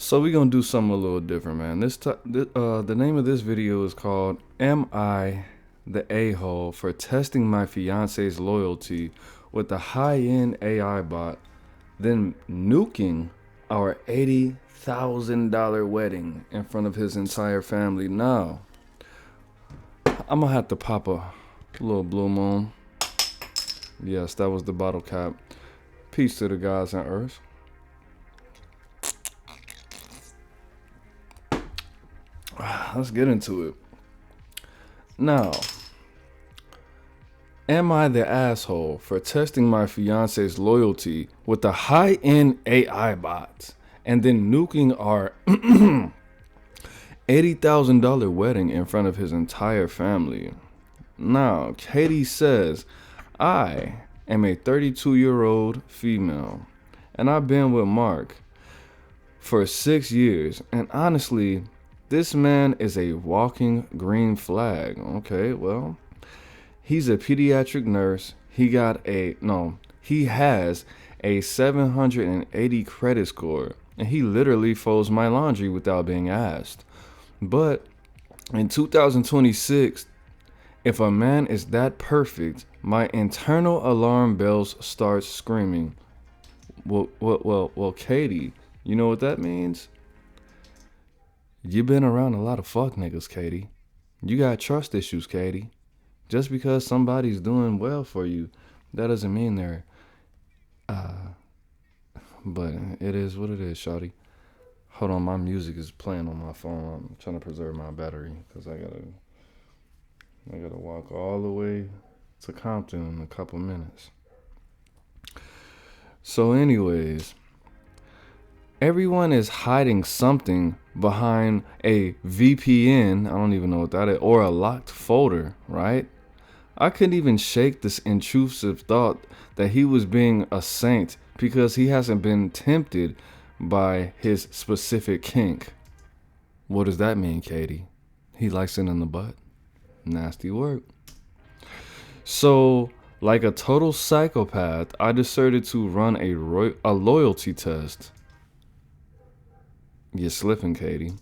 So we're gonna do something a little different, man. The name of this video is called "Am I the A-hole for testing my fiance's loyalty with a high-end AI bot, then nuking our $80,000 wedding in front of his entire family?" Now, I'm gonna have to pop a little blue moon. Yes, that was the bottle cap. Peace to the gods on earth. Let's get into it. Now, am I the asshole for testing my fiance's loyalty with the high-end AI bots and then nuking our $80,000 wedding in front of his entire family? Now, Katie says, I am a 32-year-old female, and I've been with Mark for 6 years, and honestly, this man is a walking green flag. Okay, well, he's a pediatric nurse. He has a 780 credit score, and he literally folds my laundry without being asked. But in 2026, if a man is that perfect, my internal alarm bells start screaming. Well, Katie, you know what that means? You've been around a lot of fuck niggas, Katie. You got trust issues, Katie. Just because somebody's doing well for you, that doesn't mean they're, but it is what it is, shawty. Hold on, my music is playing on my phone. I'm trying to preserve my battery, because I gotta walk all the way to Compton in a couple minutes. So anyways, everyone is hiding something behind a VPN, I don't even know what that is, or a locked folder, right? I couldn't even shake this intrusive thought that he was being a saint because he hasn't been tempted by his specific kink. What does that mean, Katie? He likes it in the butt. Nasty work. So, like a total psychopath, I decided to run a loyalty test. You're slipping, Katie.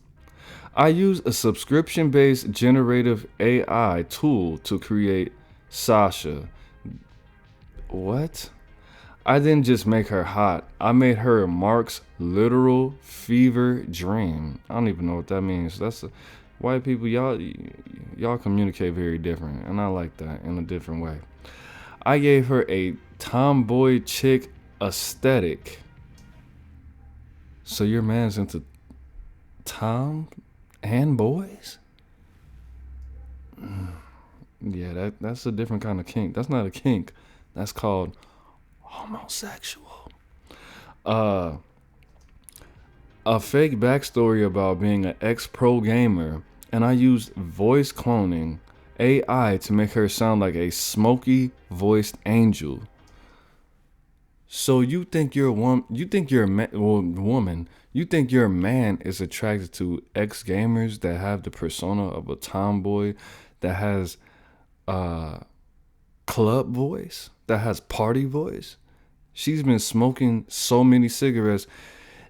I use a subscription-based generative AI tool to create Sasha. What? I didn't just make her hot. I made her Mark's literal fever dream. I don't even know what that means. White people, y'all communicate very different, and I like that in a different way. I gave her a tomboy chick aesthetic. So your man's into Tom and boys? Yeah, that's a different kind of kink. That's not a kink. That's called homosexual. A fake backstory about being an ex-pro gamer, and I used voice cloning AI to make her sound like a smoky voiced angel. So you think your woman, you think your man is attracted to ex-gamers that have the persona of a tomboy, that has club voice, that has party voice? She's been smoking so many cigarettes.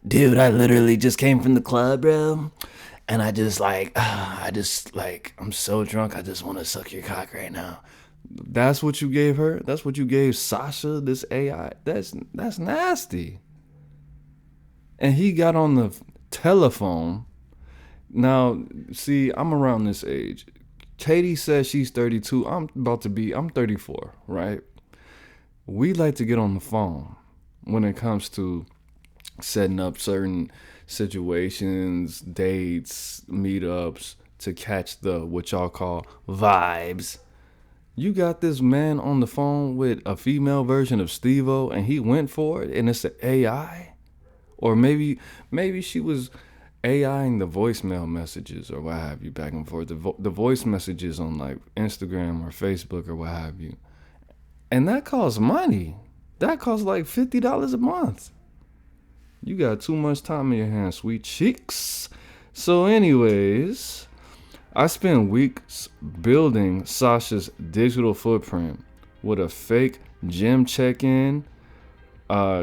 Dude, I literally just came from the club, bro. And I'm so drunk, I just want to suck your cock right now. That's what you gave her? That's what you gave Sasha, this AI? That's nasty. And he got on the telephone. Now, see, I'm around this age. Katie says she's 32. I'm 34, right? We like to get on the phone when it comes to setting up certain situations, dates, meetups, to catch the what y'all call vibes. You got this man on the phone with a female version of Steve-O, and he went for it, and it's an AI? Or maybe she was AIing the voicemail messages or what have you, back and forth, the voice messages on like Instagram or Facebook or what have you. And that costs money. That costs like $50 a month. You got too much time in your hands, sweet cheeks. So anyways, I spent weeks building Sasha's digital footprint with a fake gym check-in,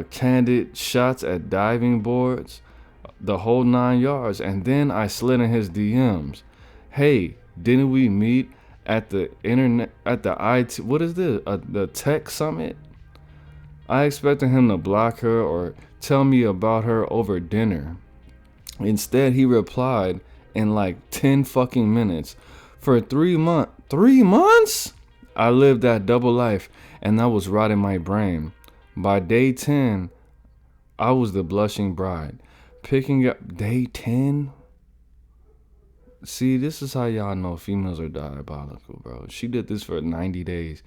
candid shots at diving boards, the whole 9 yards. And then I slid in his DMs. Hey, didn't we meet at the internet, at the IT, what is this? The tech summit? I expected him to block her or tell me about her over dinner. Instead, he replied in like 10 fucking minutes. For 3 months, 3 months? I lived that double life and that was rotting my brain. By day 10, I was the blushing bride. Picking up day 10? See, this is how y'all know females are diabolical, bro. She did this for 90 days.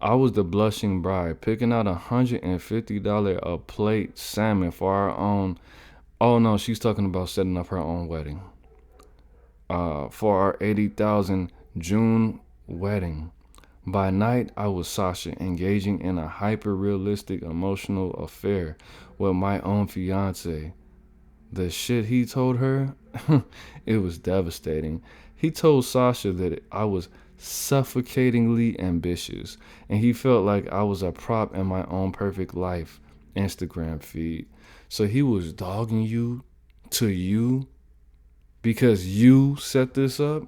I was the blushing bride, picking out $150 a plate salmon for our own. Oh no, she's talking about setting up her own wedding. For our 80,000 June wedding. By night, I was Sasha, engaging in a hyper-realistic emotional affair with my own fiance. The shit he told her, it was devastating. He told Sasha that I was suffocatingly ambitious, and he felt like I was a prop in my own perfect life Instagram feed. So he was dogging you to you because you set this up.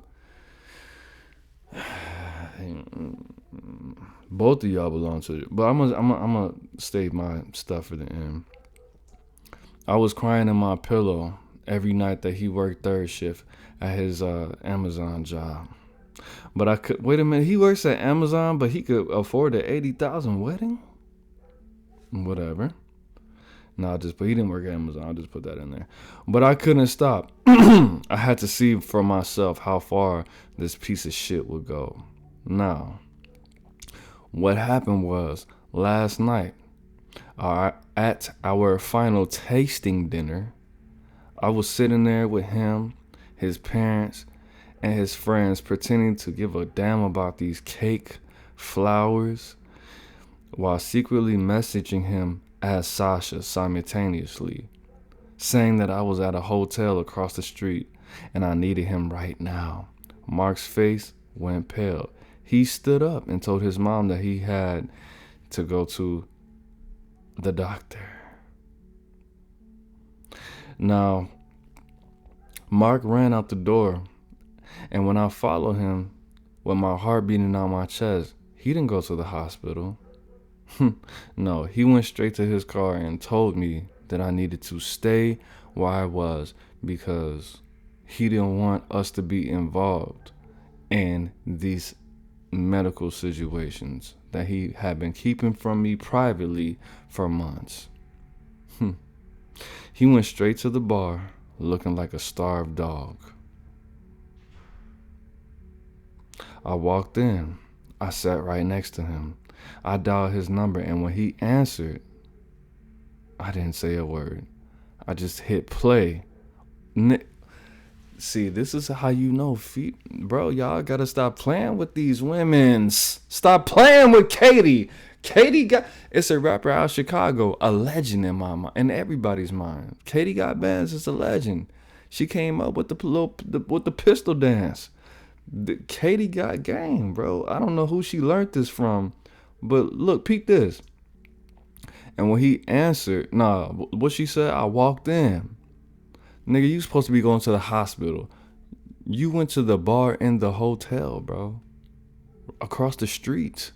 Both of y'all belong to it, but I'm gonna save my stuff for the end. I was crying in my pillow every night that he worked third shift at his Amazon job. But I could wait a minute. He works at Amazon, but he could afford the 80,000 wedding. Whatever. No, but he didn't work at Amazon. I'll just put that in there. But I couldn't stop. I had to see for myself how far this piece of shit would go. Now, what happened was last night at our final tasting dinner, I was sitting there with him, his parents, and his friends pretending to give a damn about these cake, flowers, while secretly messaging him as Sasha simultaneously, saying that I was at a hotel across the street and I needed him right now. Mark's face went pale. He stood up and told his mom that he had to go to the doctor. Now, Mark ran out the door, and when I followed him with my heart beating out my chest, he didn't go to the hospital. No, he went straight to his car and told me that I needed to stay where I was because he didn't want us to be involved in these medical situations that he had been keeping from me privately for months. He went straight to the bar looking like a starved dog. I walked in. I sat right next to him. I dialed his number, and when he answered, I didn't say a word. I just hit play. See, this is how you know, bro, y'all gotta stop playing with these women's. Stop playing with Katie. It's a rapper out of Chicago, a legend in my mind, in everybody's mind. Katie Got Bands is a legend. She came up with the pistol dance. Katie got game, bro. I don't know who she learned this from, but look, peep this. And when he answered, what she said, I walked in. Nigga, you supposed to be going to the hospital. You went to the bar in the hotel, bro. Across the street.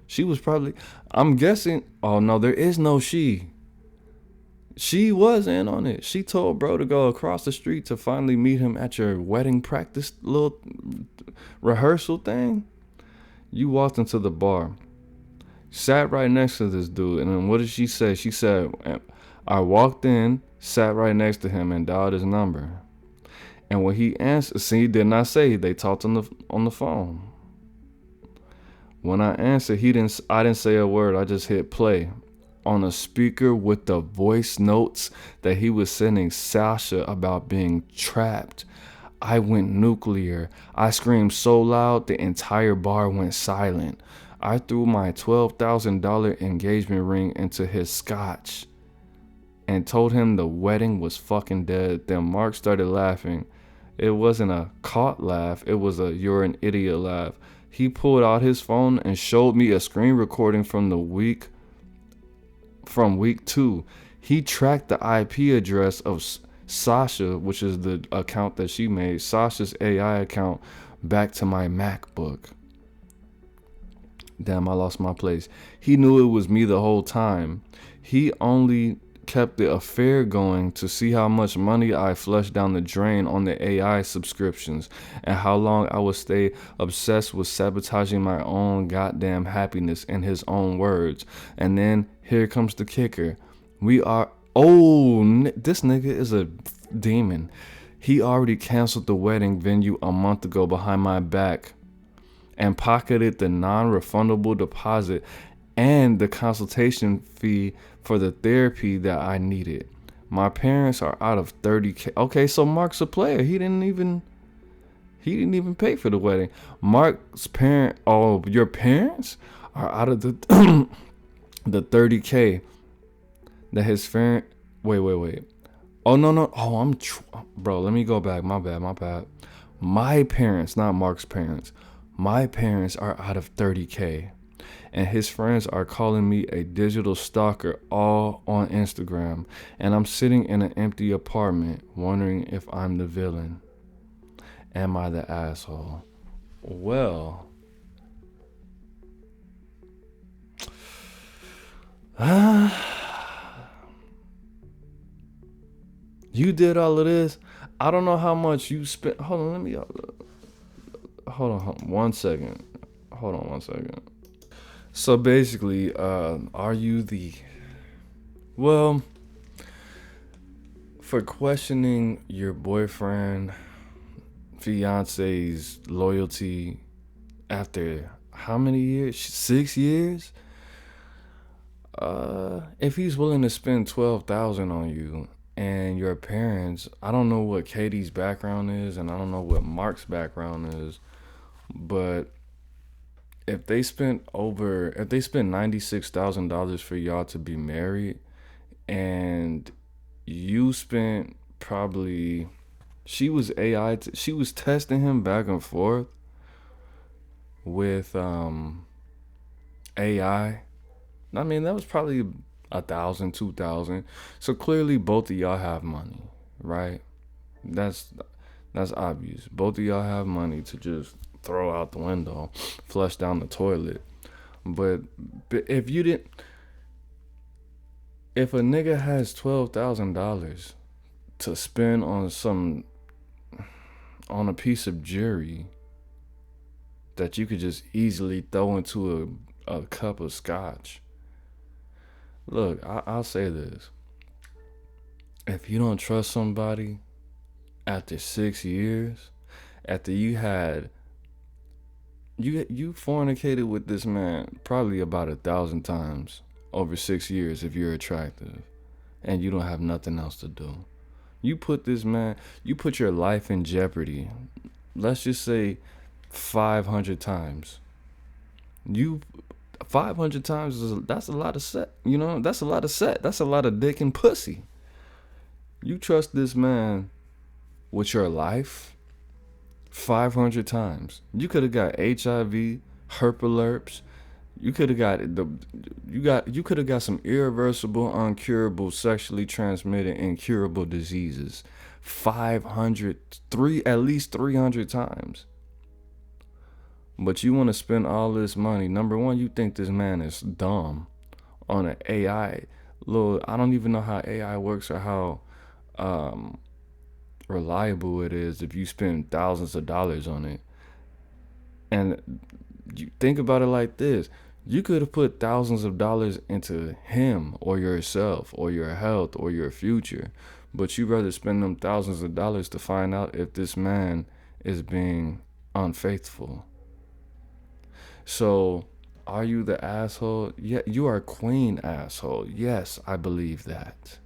She was probably, I'm guessing, oh no, there is no she. She was in on it. She told bro to go across the street to finally meet him at your wedding practice little rehearsal thing. You walked into the bar, sat right next to this dude, and then what did she say? She said, I walked in, sat right next to him, and dialed his number. And when he answered, see, he did not say they talked on the phone. When I answered, I didn't say a word. I just hit play on a speaker with the voice notes that he was sending Sasha about being trapped. I went nuclear. I screamed so loud the entire bar went silent. I threw my $12,000 engagement ring into his scotch and told him the wedding was fucking dead. Then Mark started laughing. It wasn't a caught laugh. It was a you're an idiot laugh. He pulled out his phone and showed me a screen recording from week 2. He tracked the IP address of Sasha, which is the account that she made, Sasha's AI account, back to my MacBook. Damn, I lost my place. He knew it was me the whole time. He only kept the affair going to see how much money I flushed down the drain on the AI subscriptions and how long I would stay obsessed with sabotaging my own goddamn happiness, in his own words. And then here comes the kicker. This nigga is a demon. He already canceled the wedding venue a month ago behind my back and pocketed the non-refundable deposit and the consultation fee for the therapy that I needed. My parents are out of $30K. Okay, so Mark's a player. He didn't even pay for the wedding. Mark's your parents are out of the the $30K that his parent. Wait. Oh no. Oh, bro. Let me go back. My bad. My parents, not Mark's parents. My parents are out of $30K. And his friends are calling me a digital stalker, all on Instagram. And I'm sitting in an empty apartment wondering if I'm the villain. Am I the asshole? Well, you did all of this. I don't know how much you spent. Hold on 1 second. Hold on 1 second. So basically, are you for questioning your boyfriend, fiance's loyalty after how many years? 6 years? If he's willing to spend $12,000 on you and your parents, I don't know what Katie's background is and I don't know what Mark's background is, but if they spent $96,000 for y'all to be married, and you spent probably, she was testing him back and forth with AI. I mean, that was probably $1,000, $2,000. So clearly, both of y'all have money, right? That's obvious. Both of y'all have money to just throw out the window, flush down the toilet. But if a nigga has $12,000 to spend on a piece of jewelry that you could just easily throw into a cup of scotch. Look, I'll say this. If you don't trust somebody after 6 years, after you fornicated with this man probably about 1,000 times over 6 years if you're attractive and you don't have nothing else to do. You put your life in jeopardy. Let's just say 500 times. 500 times that's a lot of set. That's a lot of set. That's a lot of dick and pussy. You trust this man with your life 500 times. You could have got HIV, herpes. You could have got some irreversible, uncurable, sexually transmitted, incurable diseases. At least 300 times. But you want to spend all this money. Number one, you think this man is dumb on an AI. I don't even know how AI works or how reliable it is if you spend thousands of dollars on it. And you think about it like this. You could have put thousands of dollars into him or yourself or your health or your future, but you rather spend them thousands of dollars to find out if this man is being unfaithful. So, are you the asshole? Yeah, you are queen asshole. Yes, I believe that.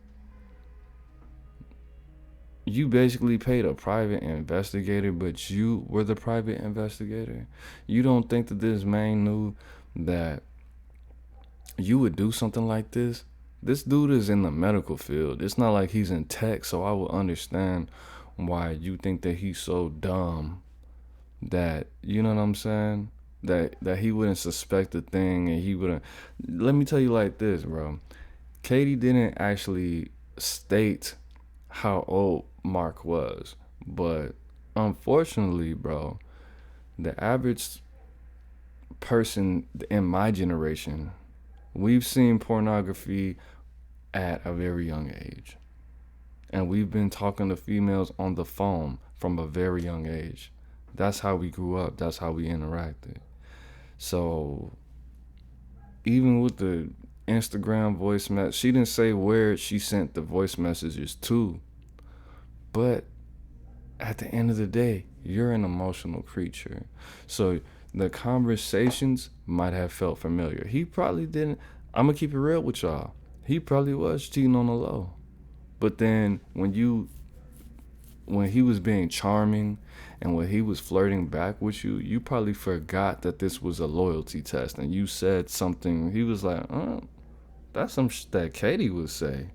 You basically paid a private investigator, but you were the private investigator. You don't think that this man knew that you would do something like this? This dude is in the medical field. It's not like he's in tech, so I will understand why you think that he's so dumb that, you know what I'm saying? That he wouldn't suspect a thing and he wouldn't. Let me tell you like this, bro. Katie didn't actually state how old Mark was, but unfortunately, bro, the average person in my generation, we've seen pornography at a very young age. And we've been talking to females on the phone from a very young age. That's how we grew up. That's how we interacted. So even with the Instagram voice message, she didn't say where she sent the voice messages to. But at the end of the day, you're an emotional creature. So the conversations might have felt familiar. He probably didn't. I'm going to keep it real with y'all. He probably was cheating on the low. But then when he was being charming and when he was flirting back with you, you probably forgot that this was a loyalty test, and you said something. He was like, that's some shit that Katie would say.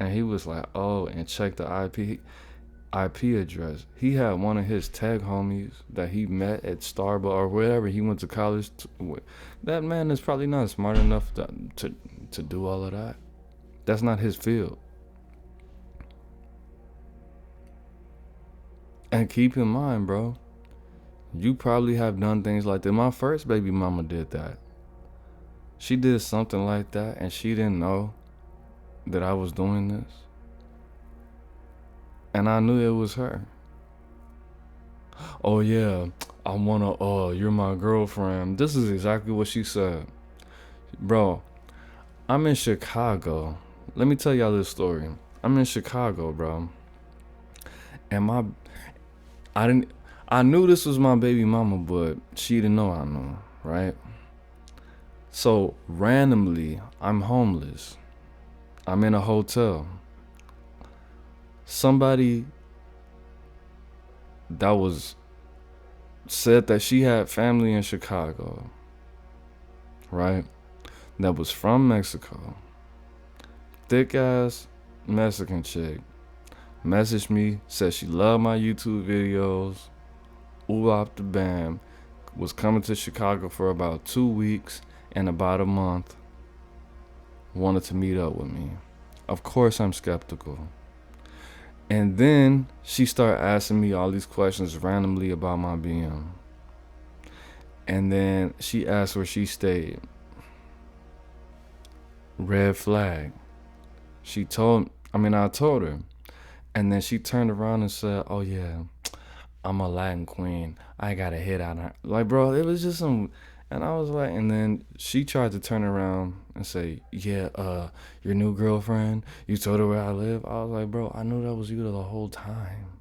And he was like, oh, and check the IP address. He had one of his tag homies that he met at Starbucks or wherever he went to college. That man is probably not smart enough to do all of that. That's not his field. And keep in mind, bro, you probably have done things like that. My first baby mama did that. She did something like that, and she didn't know that I was doing this. And I knew it was her. Oh yeah, you're my girlfriend. This is exactly what she said. Bro, I'm in Chicago. Let me tell y'all this story. I'm in Chicago, bro. And I knew this was my baby mama, but she didn't know I knew, right? So randomly, I'm homeless. I'm in a hotel. Somebody that was said that she had family in Chicago, right? That was from Mexico. Thick ass Mexican chick messaged me, said she loved my YouTube videos. Ooh, up the bam. Was coming to Chicago for about 2 weeks and about a month. Wanted to meet up with me. Of course, I'm skeptical. And then she started asking me all these questions randomly about my BM. And then she asked where she stayed. Red flag. I told her. And then she turned around and said, oh yeah, I'm a Latin queen. I got a hit on her. Like, bro, it was just some. And I was like, and then she tried to turn around and say, yeah, your new girlfriend, you told her where I live. I was like, bro, I knew that was you the whole time.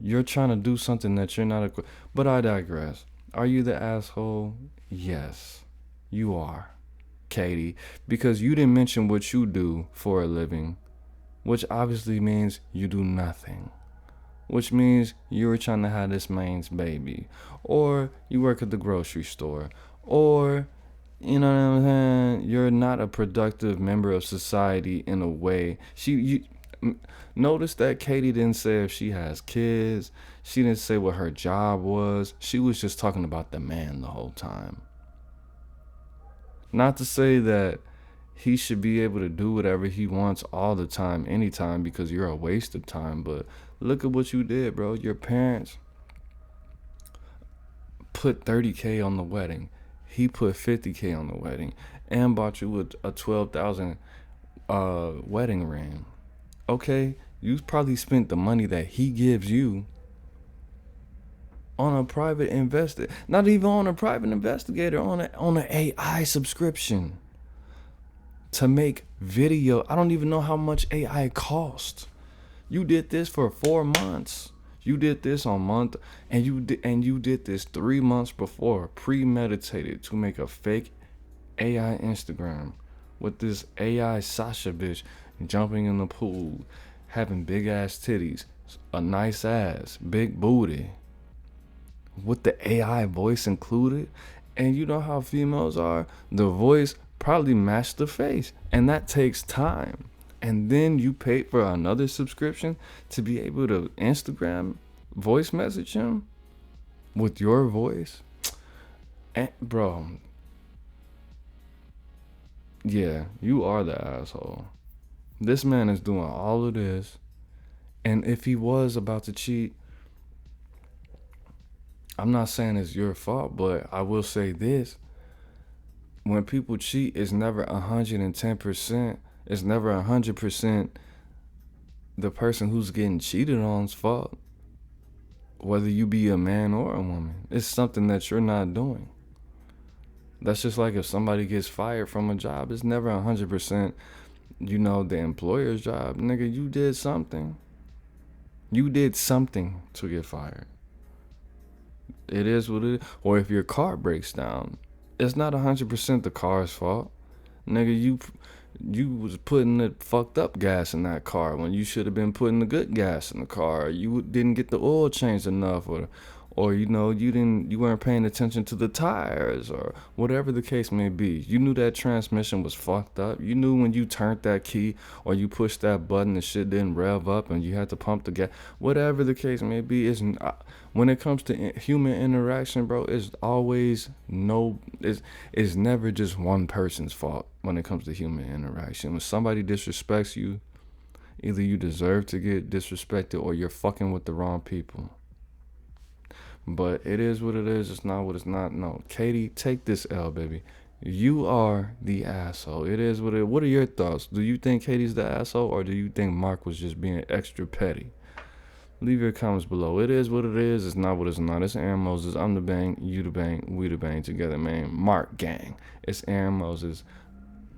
You're trying to do something that you're not equipped. But I digress. Are you the asshole? Yes, you are, Katie, because you didn't mention what you do for a living, which obviously means you do nothing, which means you were trying to have this man's baby, or you work at the grocery store, or, you know what I'm saying, you're not a productive member of society in a way. Notice that Katie didn't say if she has kids. She didn't say what her job was. She was just talking about the man the whole time. Not to say that he should be able to do whatever he wants all the time, anytime, because you're a waste of time. But look at what you did, bro. Your parents put $30K on the wedding. He put $50K on the wedding and bought you a $12,000 wedding ring. Okay, you probably spent the money that he gives you on a private investor, not even on a private investigator, on an AI subscription to make video. I don't even know how much AI costs. You did this for 4 months. You did this on month, and you did this 3 months before, premeditated, to make a fake AI Instagram with this AI Sasha bitch jumping in the pool, having big ass titties, a nice ass, big booty, with the AI voice included. And you know how females are, the voice probably matched the face, and that takes time. And then you pay for another subscription to be able to Instagram voice message him with your voice. And bro, Yeah, you are the asshole. This man is doing all of this, and if he was about to cheat, I'm not saying it's your fault, but I will say this: when people cheat, it's never 110%. It's never 100% the person who's getting cheated on's fault. Whether you be a man or a woman, it's something that you're not doing. That's just like if somebody gets fired from a job, it's never 100%, the employer's job. Nigga, you did something. You did something to get fired. It is what it is. Or if your car breaks down, it's not 100% the car's fault. Nigga, you was putting the fucked up gas in that car when you should have been putting the good gas in the car. You didn't get the oil changed enough, or you weren't paying attention to the tires, or whatever the case may be. You knew that transmission was fucked up. You knew when you turned that key or you pushed that button, the shit didn't rev up and you had to pump the gas. Whatever the case may be, when it comes to human interaction, bro, it's never just one person's fault when it comes to human interaction. When somebody disrespects you, either you deserve to get disrespected or you're fucking with the wrong people. But it is what it is. It's not what it's not. No, Katie, take this L, baby. You are the asshole. It is what it is. What are your thoughts? Do you think Katie's the asshole, or do you think Mark was just being extra petty? Leave your comments below. It is what it is. It's not what it's not. It's Aaron Moses. I'm the bang. You the bang. We the bang together, man. Mark gang. It's Aaron Moses.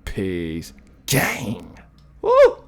Peace. Gang. Woo!